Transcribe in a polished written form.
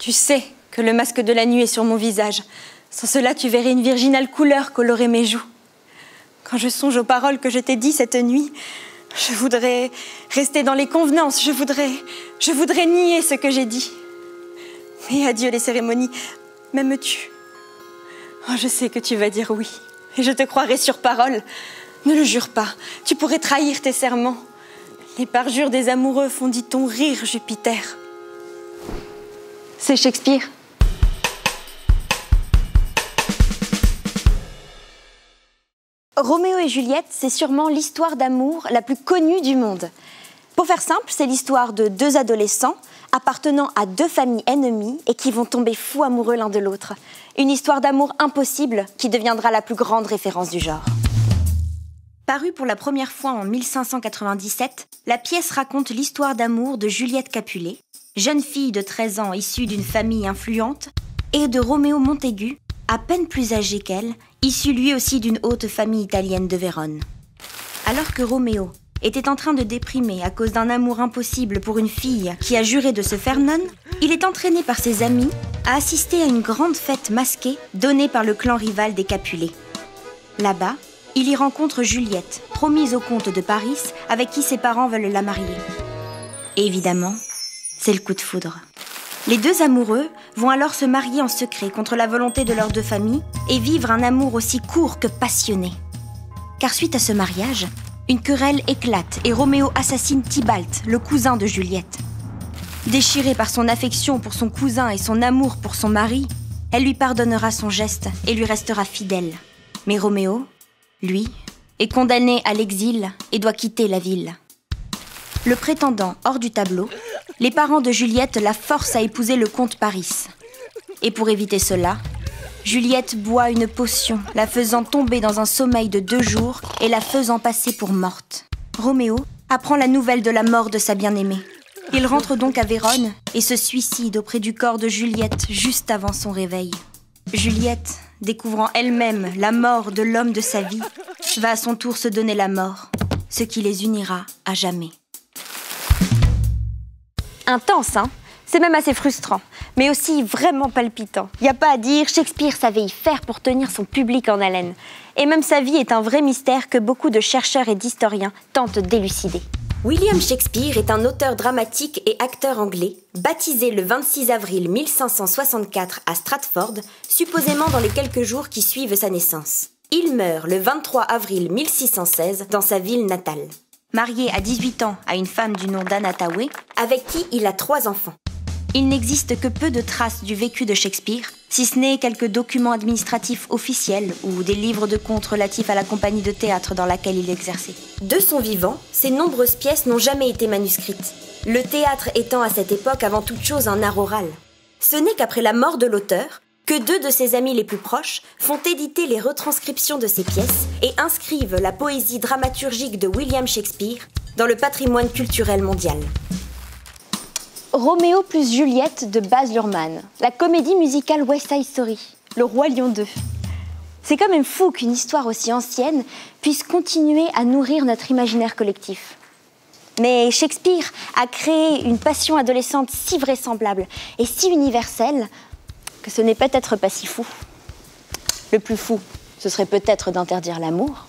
Tu sais que le masque de la nuit est sur mon visage. Sans cela, tu verrais une virginale couleur colorer mes joues. Quand je songe aux paroles que je t'ai dites cette nuit, je voudrais rester dans les convenances, je voudrais nier ce que j'ai dit. Mais adieu les cérémonies, m'aimes-tu? Oh, je sais que tu vas dire oui, et je te croirai sur parole. Ne le jure pas, tu pourrais trahir tes serments. Les parjures des amoureux font, dit-on, rire Jupiter. C'est Shakespeare. Roméo et Juliette, c'est sûrement l'histoire d'amour la plus connue du monde. Pour faire simple, c'est l'histoire de deux adolescents appartenant à deux familles ennemies et qui vont tomber fous amoureux l'un de l'autre. Une histoire d'amour impossible qui deviendra la plus grande référence du genre. Parue pour la première fois en 1597, la pièce raconte l'histoire d'amour de Juliette Capulet, jeune fille de 13 ans issue d'une famille influente, et de Roméo Montaigu, à peine plus âgé qu'elle, issu lui aussi d'une haute famille italienne de Vérone. Alors que Roméo était en train de déprimer à cause d'un amour impossible pour une fille qui a juré de se faire nonne, il est entraîné par ses amis à assister à une grande fête masquée donnée par le clan rival des Capulet. Là-bas, il y rencontre Juliette, promise au comte de Paris, avec qui ses parents veulent la marier. Et évidemment, c'est le coup de foudre. Les deux amoureux vont alors se marier en secret contre la volonté de leurs deux familles et vivre un amour aussi court que passionné. Car suite à ce mariage, une querelle éclate et Roméo assassine Tybalt, le cousin de Juliette. Déchirée par son affection pour son cousin et son amour pour son mari, elle lui pardonnera son geste et lui restera fidèle. Mais Roméo, lui, est condamné à l'exil et doit quitter la ville. Le prétendant hors du tableau, les parents de Juliette la forcent à épouser le comte Paris. Et pour éviter cela, Juliette boit une potion, la faisant tomber dans un sommeil de 2 jours et la faisant passer pour morte. Roméo apprend la nouvelle de la mort de sa bien-aimée. Il rentre donc à Vérone et se suicide auprès du corps de Juliette juste avant son réveil. Juliette, découvrant elle-même la mort de l'homme de sa vie, va à son tour se donner la mort, ce qui les unira à jamais. Intense, hein? C'est même assez frustrant, mais aussi vraiment palpitant. Y a pas à dire, Shakespeare savait y faire pour tenir son public en haleine. Et même sa vie est un vrai mystère que beaucoup de chercheurs et d'historiens tentent d'élucider. William Shakespeare est un auteur dramatique et acteur anglais, baptisé le 26 avril 1564 à Stratford, supposément dans les quelques jours qui suivent sa naissance. Il meurt le 23 avril 1616 dans sa ville natale. Marié à 18 ans à une femme du nom d'Anne Hathaway, avec qui il a 3 enfants. Il n'existe que peu de traces du vécu de Shakespeare, si ce n'est quelques documents administratifs officiels ou des livres de contes relatifs à la compagnie de théâtre dans laquelle il exerçait. De son vivant, ses nombreuses pièces n'ont jamais été manuscrites, le théâtre étant à cette époque avant toute chose un art oral. Ce n'est qu'après la mort de l'auteur que 2 de ses amis les plus proches font éditer les retranscriptions de ses pièces et inscrivent la poésie dramaturgique de William Shakespeare dans le patrimoine culturel mondial. Roméo plus Juliette de Baz Luhrmann, la comédie musicale West Side Story, Le Roi Lion 2. C'est quand même fou qu'une histoire aussi ancienne puisse continuer à nourrir notre imaginaire collectif. Mais Shakespeare a créé une passion adolescente si vraisemblable et si universelle que ce n'est peut-être pas si fou. Le plus fou, ce serait peut-être d'interdire l'amour.